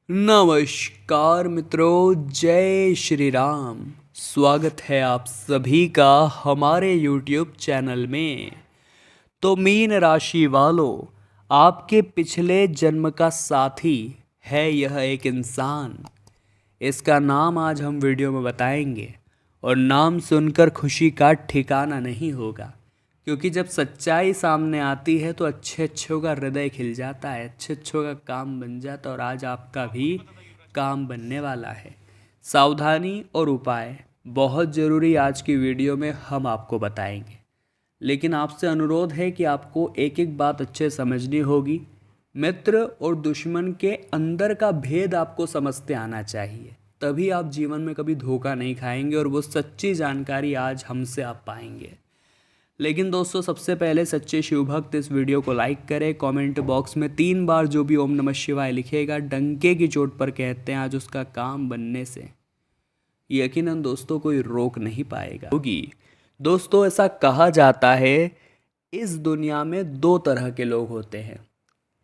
नमस्कार मित्रों, जय श्री राम। स्वागत है आप सभी का हमारे YouTube चैनल में। तो मीन राशि वालों, आपके पिछले जन्म का साथी है यह एक इंसान। इसका नाम आज हम वीडियो में बताएंगे और नाम सुनकर खुशी का ठिकाना नहीं होगा, क्योंकि जब सच्चाई सामने आती है तो अच्छे अच्छों का हृदय खिल जाता है, अच्छे अच्छों का काम बन जाता है। और आज आपका भी काम बनने वाला है। सावधानी और उपाय बहुत ज़रूरी आज की वीडियो में हम आपको बताएंगे, लेकिन आपसे अनुरोध है कि आपको एक एक बात अच्छे समझनी होगी। मित्र और दुश्मन के अंदर का भेद आपको समझते आना चाहिए, तभी आप जीवन में कभी धोखा नहीं खाएंगे और वो सच्ची जानकारी आज हमसे आप पाएंगे। लेकिन दोस्तों, सबसे पहले सच्चे शिव भक्त इस वीडियो को लाइक करें। कमेंट बॉक्स में 3 बार जो भी ओम नमः शिवाय लिखेगा, डंके की चोट पर कहते हैं आज उसका काम बनने से यकीनन दोस्तों कोई रोक नहीं पाएगा। क्योंकि दोस्तों, ऐसा कहा जाता है इस दुनिया में 2 तरह के लोग होते हैं।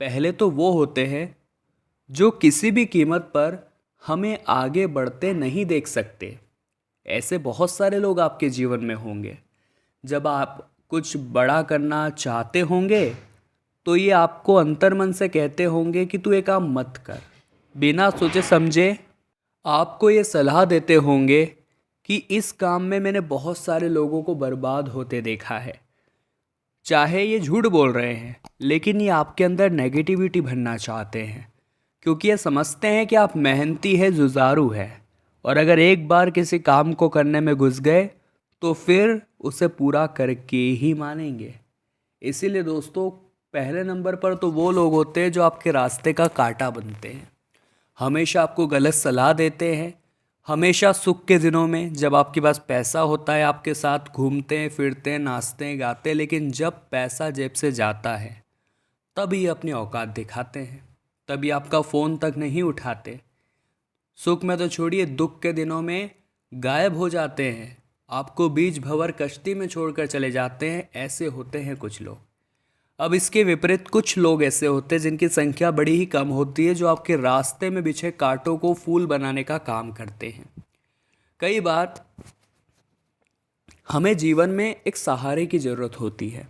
पहले तो वो होते हैं जो किसी भी कीमत पर हमें आगे बढ़ते नहीं देख सकते। ऐसे बहुत सारे लोग आपके जीवन में होंगे। जब आप कुछ बड़ा करना चाहते होंगे तो ये आपको अंतर्मन से कहते होंगे कि तू ये काम मत कर। बिना सोचे समझे आपको ये सलाह देते होंगे कि इस काम में मैंने बहुत सारे लोगों को बर्बाद होते देखा है। चाहे ये झूठ बोल रहे हैं, लेकिन ये आपके अंदर नेगेटिविटी भरना चाहते हैं, क्योंकि ये समझते हैं कि आप मेहनती है, जुझारू है, और अगर एक बार किसी काम को करने में घुस गए तो फिर उसे पूरा करके ही मानेंगे। इसीलिए दोस्तों, पहले नंबर पर तो वो लोग होते हैं जो आपके रास्ते का कांटा बनते हैं, हमेशा आपको गलत सलाह देते हैं। हमेशा सुख के दिनों में जब आपके पास पैसा होता है, आपके साथ घूमते हैं, फिरते हैं, नाचते हैं, गाते हैं, लेकिन जब पैसा जेब से जाता है तभी अपनी औकात दिखाते हैं, तभी आपका फ़ोन तक नहीं उठाते। सुख में तो छोड़िए, दुख के दिनों में गायब हो जाते हैं, आपको बीच भंवर कश्ती में छोड़कर चले जाते हैं। ऐसे होते हैं कुछ लोग। अब इसके विपरीत कुछ लोग ऐसे होते हैं जिनकी संख्या बड़ी ही कम होती है, जो आपके रास्ते में बिछे कांटों को फूल बनाने का काम करते हैं। कई बार हमें जीवन में एक सहारे की ज़रूरत होती है,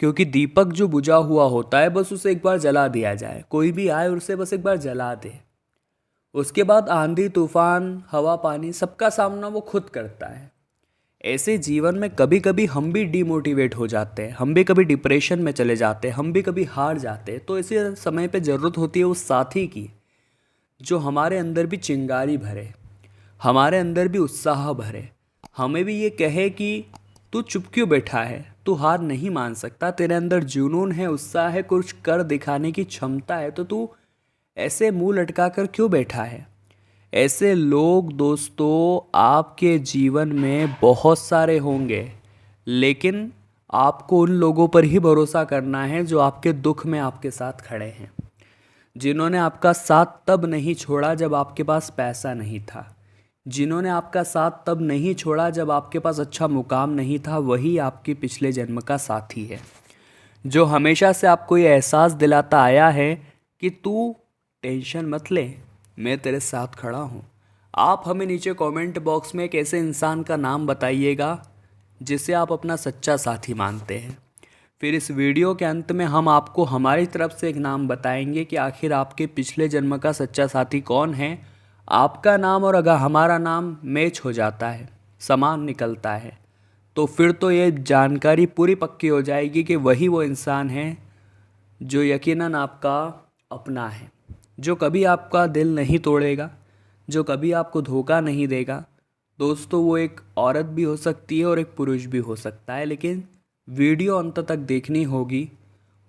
क्योंकि दीपक जो बुझा हुआ होता है बस उसे एक बार जला दिया जाए। कोई भी आए और उसे बस एक बार जला दे, उसके बाद आंधी तूफान, हवा पानी, सबका सामना वो खुद करता है। ऐसे जीवन में कभी कभी हम भी डिमोटिवेट हो जाते हैं, हम भी कभी डिप्रेशन में चले जाते हैं, हम भी कभी हार जाते हैं। तो ऐसे समय पे ज़रूरत होती है उस साथी की जो हमारे अंदर भी चिंगारी भरे, हमारे अंदर भी उत्साह भरे, हमें भी ये कहे कि तू चुप क्यों बैठा है, तू हार नहीं मान सकता, तेरे अंदर जुनून है, उत्साह है, कुछ कर दिखाने की क्षमता है, तो तू ऐसे मुंह लटका कर क्यों बैठा है। ऐसे लोग दोस्तों आपके जीवन में बहुत सारे होंगे, लेकिन आपको उन लोगों पर ही भरोसा करना है जो आपके दुख में आपके साथ खड़े हैं, जिन्होंने आपका साथ तब नहीं छोड़ा जब आपके पास पैसा नहीं था, जिन्होंने आपका साथ तब नहीं छोड़ा जब आपके पास अच्छा मुकाम नहीं था। वही आपके पिछले जन्म का साथी है, जो हमेशा से आपको ये एहसास दिलाता आया है कि तू टेंशन मत ले, मैं तेरे साथ खड़ा हूँ। आप हमें नीचे कमेंट बॉक्स में एक ऐसे इंसान का नाम बताइएगा जिसे आप अपना सच्चा साथी मानते हैं। फिर इस वीडियो के अंत में हम आपको हमारी तरफ से एक नाम बताएंगे कि आखिर आपके पिछले जन्म का सच्चा साथी कौन है। आपका नाम और अगर हमारा नाम मैच हो जाता है, समान निकलता है, तो फिर तो ये जानकारी पूरी पक्की हो जाएगी कि वही वो इंसान है जो यकीनन आपका अपना है, जो कभी आपका दिल नहीं तोड़ेगा, जो कभी आपको धोखा नहीं देगा। दोस्तों, वो एक औरत भी हो सकती है और एक पुरुष भी हो सकता है, लेकिन वीडियो अंत तक देखनी होगी।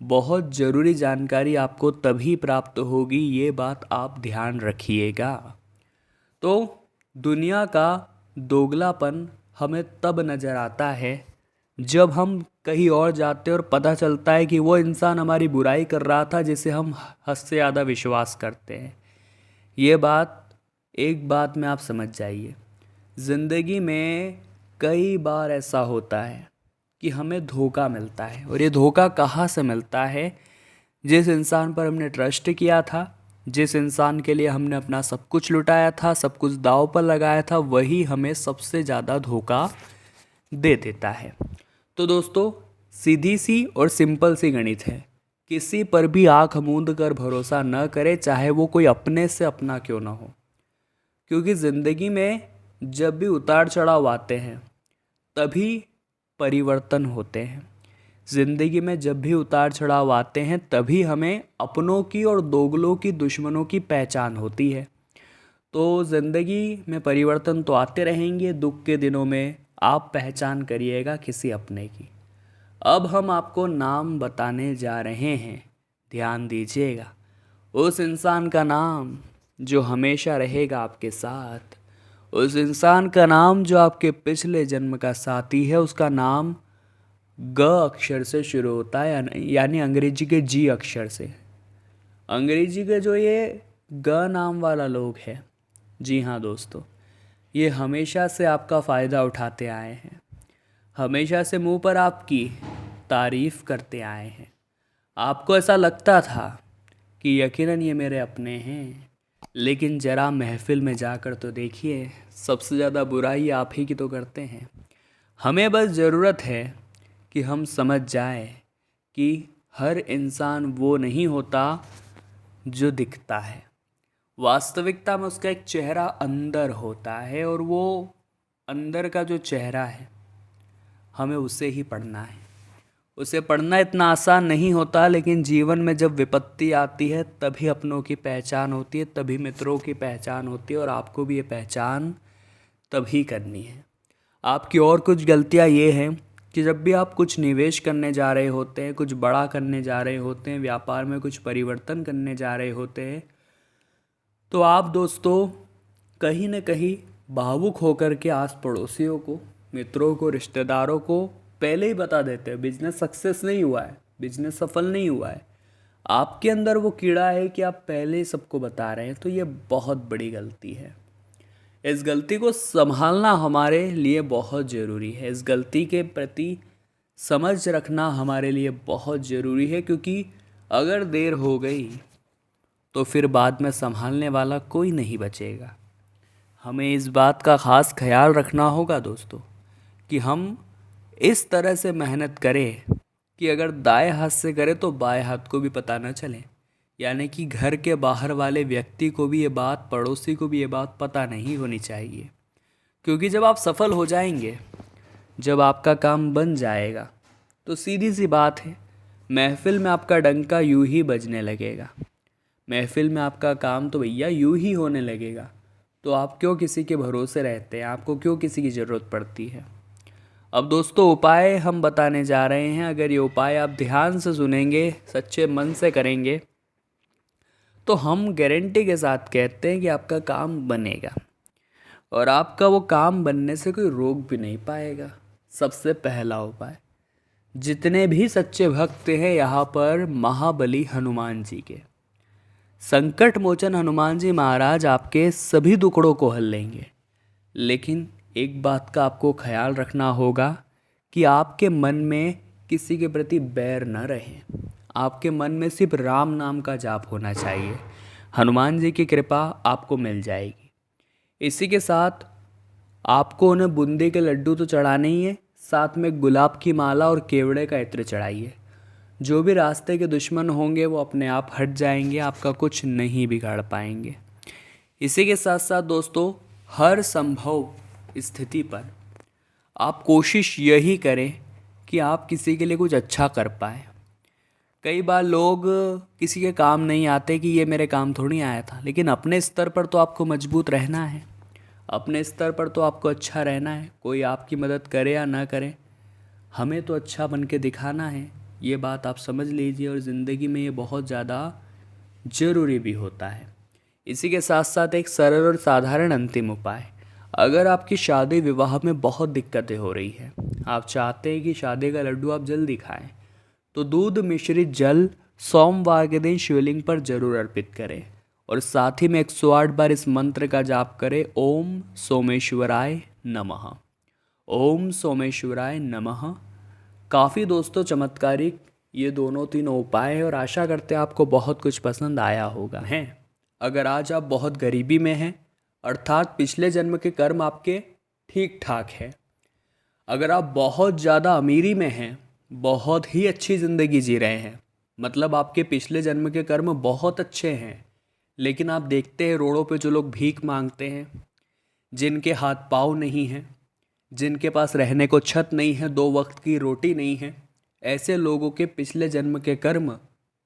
बहुत ज़रूरी जानकारी आपको तभी प्राप्त होगी, ये बात आप ध्यान रखिएगा। तो दुनिया का दोगलापन हमें तब नज़र आता है जब हम कहीं और जाते हैं और पता चलता है कि वो इंसान हमारी बुराई कर रहा था जिसे हम हद से ज़्यादा विश्वास करते हैं। ये बात, एक बात में आप समझ जाइए, ज़िंदगी में कई बार ऐसा होता है कि हमें धोखा मिलता है, और ये धोखा कहाँ से मिलता है। जिस इंसान पर हमने ट्रस्ट किया था जिस इंसान के लिए हमने अपना सब कुछ लुटाया था, सब कुछ दांव पर लगाया था, वही हमें सबसे ज़्यादा धोखा दे देता है। तो दोस्तों, सीधी सी और सिंपल सी गणित है, किसी पर भी आंख मूंद कर भरोसा न करें, चाहे वो कोई अपने से अपना क्यों ना हो। क्योंकि ज़िंदगी में जब भी उतार चढ़ाव आते हैं तभी परिवर्तन होते हैं। ज़िंदगी में जब भी उतार चढ़ाव आते हैं तभी हमें अपनों की और दोगलों की, दुश्मनों की पहचान होती है। तो ज़िंदगी में परिवर्तन तो आते रहेंगे। दुख के दिनों में आप पहचान करिएगा किसी अपने की। अब हम आपको नाम बताने जा रहे हैं, ध्यान दीजिएगा। उस इंसान का नाम जो हमेशा रहेगा आपके साथ, उस इंसान का नाम जो आपके पिछले जन्म का साथी है, उसका नाम ग अक्षर से शुरू होता है, यानी अंग्रेजी के जी अक्षर से। अंग्रेजी के जो ये ग नाम वाला लोग है, जी हाँ दोस्तों, ये हमेशा से आपका फ़ायदा उठाते आए हैं, हमेशा से मुंह पर आपकी तारीफ़ करते आए हैं। आपको ऐसा लगता था कि यकीनन ये मेरे अपने हैं, लेकिन ज़रा महफ़िल में जाकर तो देखिए, सबसे ज़्यादा बुराई आप ही की तो करते हैं। हमें बस ज़रूरत है कि हम समझ जाए कि हर इंसान वो नहीं होता जो दिखता है। वास्तविकता में उसका एक चेहरा अंदर होता है, और वो अंदर का जो चेहरा है हमें उसे ही पढ़ना है। उसे पढ़ना इतना आसान नहीं होता, लेकिन जीवन में जब विपत्ति आती है तभी अपनों की पहचान होती है, तभी मित्रों की पहचान होती है, और आपको भी ये पहचान तभी करनी है। आपकी और कुछ गलतियाँ ये हैं कि जब भी आप कुछ निवेश करने जा रहे होते हैं, कुछ बड़ा करने जा रहे होते हैं, व्यापार में कुछ परिवर्तन करने जा रहे होते हैं, तो आप दोस्तों कहीं न कहीं भावुक होकर के आस पड़ोसियों को, मित्रों को, रिश्तेदारों को पहले ही बता देते हैं बिजनेस सक्सेस नहीं हुआ है, बिजनेस सफल नहीं हुआ है। आपके अंदर वो कीड़ा है कि आप पहले ही सबको बता रहे हैं, तो ये बहुत बड़ी गलती है। इस गलती को संभालना हमारे लिए बहुत ज़रूरी है। इस गलती के प्रति समझ रखना हमारे लिए बहुत ज़रूरी है, क्योंकि अगर देर हो गई तो फिर बाद में संभालने वाला कोई नहीं बचेगा। हमें इस बात का ख़ास ख्याल रखना होगा दोस्तों कि हम इस तरह से मेहनत करें कि अगर दाएं हाथ से करें तो बाएं हाथ को भी पता न चले, यानी कि घर के बाहर वाले व्यक्ति को भी ये बात, पड़ोसी को भी ये बात पता नहीं होनी चाहिए। क्योंकि जब आप सफल हो जाएंगे, जब आपका काम बन जाएगा, तो सीधी सी बात है, महफिल में आपका डंका यूं ही बजने लगेगा, महफिल में आपका काम तो भैया यूं ही होने लगेगा। तो आप क्यों किसी के भरोसे रहते हैं, आपको क्यों किसी की ज़रूरत पड़ती है। अब दोस्तों, उपाय हम बताने जा रहे हैं। अगर ये उपाय आप ध्यान से सुनेंगे, सच्चे मन से करेंगे, तो हम गारंटी के साथ कहते हैं कि आपका काम बनेगा, और आपका वो काम बनने से कोई रोक भी नहीं पाएगा। सबसे पहला उपाय, जितने भी सच्चे भक्त हैं यहाँ पर महाबली हनुमान जी के, संकट मोचन हनुमान जी महाराज आपके सभी दुखड़ों को हल लेंगे। लेकिन एक बात का आपको ख्याल रखना होगा कि आपके मन में किसी के प्रति बैर न रहे। आपके मन में सिर्फ राम नाम का जाप होना चाहिए। हनुमान जी की कृपा आपको मिल जाएगी। इसी के साथ आपको उन्हें बूंदी के लड्डू तो चढ़ाने ही है, साथ में गुलाब की माला और केवड़े का इत्र चढ़ाइए। जो भी रास्ते के दुश्मन होंगे वो अपने आप हट जाएंगे, आपका कुछ नहीं बिगाड़ पाएंगे। इसी के साथ साथ दोस्तों, हर संभव स्थिति पर आप कोशिश यही करें कि आप किसी के लिए कुछ अच्छा कर पाए। कई बार लोग किसी के काम नहीं आते कि ये मेरे काम थोड़ी आया था, लेकिन अपने स्तर पर तो आपको मजबूत रहना है, अपने स्तर पर तो आपको अच्छा रहना है। कोई आपकी मदद करे या ना करे, हमें तो अच्छा बन के दिखाना है। ये बात आप समझ लीजिए, और ज़िंदगी में ये बहुत ज़्यादा ज़रूरी भी होता है। इसी के साथ साथ एक सरल और साधारण अंतिम उपाय, अगर आपकी शादी विवाह में बहुत दिक्कतें हो रही हैं, आप चाहते हैं कि शादी का लड्डू आप जल्दी खाएं, तो दूध मिश्रित जल सोमवार के दिन शिवलिंग पर जरूर अर्पित करें, और साथ ही में 108 बार इस मंत्र का जाप करें, ओम सोमेश्वराय नमः, ओम सोमेश्वराय नमः। काफ़ी दोस्तों चमत्कारिक ये दोनों तीनों उपाय हैं, और आशा करते हैं आपको बहुत कुछ पसंद आया होगा। हैं अगर आज आप बहुत गरीबी में हैं, अर्थात पिछले जन्म के कर्म आपके ठीक ठाक है। अगर आप बहुत ज़्यादा अमीरी में हैं, बहुत ही अच्छी ज़िंदगी जी रहे हैं, मतलब आपके पिछले जन्म के कर्म बहुत अच्छे हैं, लेकिन आप देखते हैं रोडों पे जो लोग भीख मांगते हैं, जिनके हाथ पाँव नहीं हैं, जिनके पास रहने को छत नहीं है, 2 वक्त की रोटी नहीं है, ऐसे लोगों के पिछले जन्म के कर्म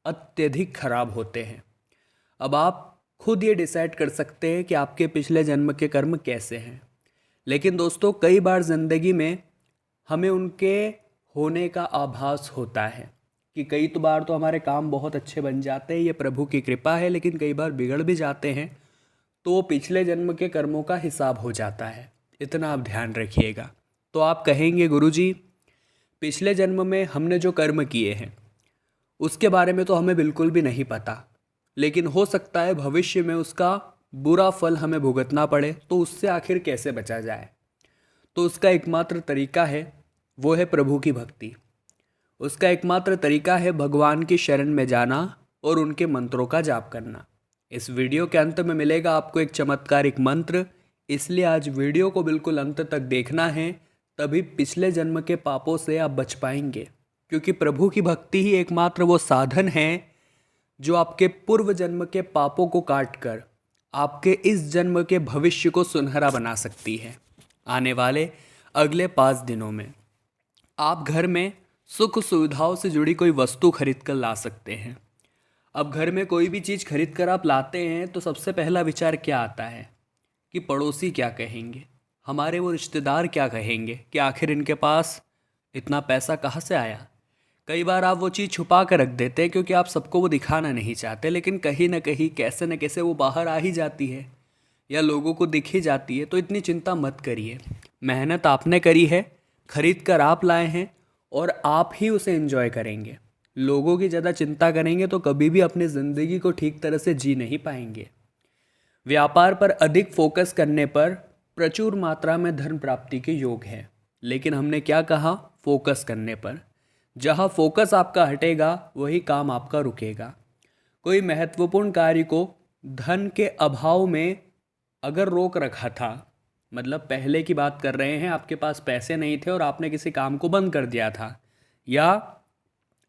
अत्यधिक खराब होते हैं। अब आप खुद ये डिसाइड कर सकते हैं कि आपके पिछले जन्म के कर्म कैसे हैं। लेकिन दोस्तों, कई बार ज़िंदगी में हमें उनके होने का आभास होता है कि कई तो बार तो हमारे काम बहुत अच्छे बन जाते हैं, ये प्रभु की कृपा है, लेकिन कई बार बिगड़ भी जाते हैं, तो वो पिछले जन्म के कर्मों का हिसाब हो जाता है। इतना आप ध्यान रखिएगा। तो आप कहेंगे गुरुजी, पिछले जन्म में हमने जो कर्म किए हैं उसके बारे में तो हमें बिल्कुल भी नहीं पता, लेकिन हो सकता है भविष्य में उसका बुरा फल हमें भुगतना पड़े, तो उससे आखिर कैसे बचा जाए? तो उसका एकमात्र तरीका है, वो है प्रभु की भक्ति। उसका एकमात्र तरीका है भगवान की शरण में जाना और उनके मंत्रों का जाप करना। इस वीडियो के अंत में मिलेगा आपको एक चमत्कारिक मंत्र, इसलिए आज वीडियो को बिल्कुल अंत तक देखना है, तभी पिछले जन्म के पापों से आप बच पाएंगे। क्योंकि प्रभु की भक्ति ही एकमात्र वो साधन है जो आपके पूर्व जन्म के पापों को काट कर आपके इस जन्म के भविष्य को सुनहरा बना सकती है। आने वाले अगले 5 दिनों में आप घर में सुख सुविधाओं से जुड़ी कोई वस्तु खरीद कर ला सकते हैं। अब घर में कोई भी चीज़ खरीद कर आप लाते हैं तो सबसे पहला विचार क्या आता है कि पड़ोसी क्या कहेंगे, हमारे वो रिश्तेदार क्या कहेंगे कि आखिर इनके पास इतना पैसा कहाँ से आया। कई बार आप वो चीज़ छुपा कर रख देते हैं क्योंकि आप सबको वो दिखाना नहीं चाहते, लेकिन कहीं ना कहीं कैसे न कैसे वो बाहर आ ही जाती है या लोगों को दिख ही जाती है। तो इतनी चिंता मत करिए, मेहनत आपने करी है, खरीद कर आप लाए हैं और आप ही उसे एंजॉय करेंगे। लोगों की ज़्यादा चिंता करेंगे तो कभी भी अपनी ज़िंदगी को ठीक तरह से जी नहीं पाएंगे। व्यापार पर अधिक फोकस करने पर प्रचुर मात्रा में धन प्राप्ति के योग है, लेकिन हमने क्या कहा? फोकस करने पर। जहाँ फोकस आपका हटेगा वही काम आपका रुकेगा। कोई महत्वपूर्ण कार्य को धन के अभाव में अगर रोक रखा था, मतलब पहले की बात कर रहे हैं, आपके पास पैसे नहीं थे और आपने किसी काम को बंद कर दिया था या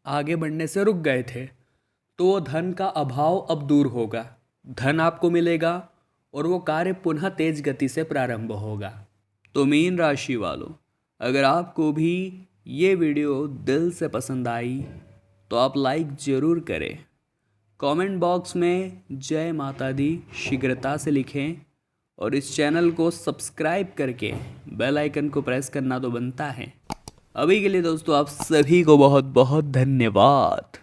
आगे बढ़ने से रुक गए थे, तो वो धन का अभाव अब दूर होगा, धन आपको मिलेगा और वो कार्य पुनः तेज गति से प्रारंभ होगा। तो मीन राशि वालों, अगर आपको भी ये वीडियो दिल से पसंद आई तो आप लाइक ज़रूर करें, कमेंट बॉक्स में जय माता दी शीघ्रता से लिखें और इस चैनल को सब्सक्राइब करके बेल आइकन को प्रेस करना तो बनता है। अभी के लिए दोस्तों आप सभी को बहुत बहुत धन्यवाद।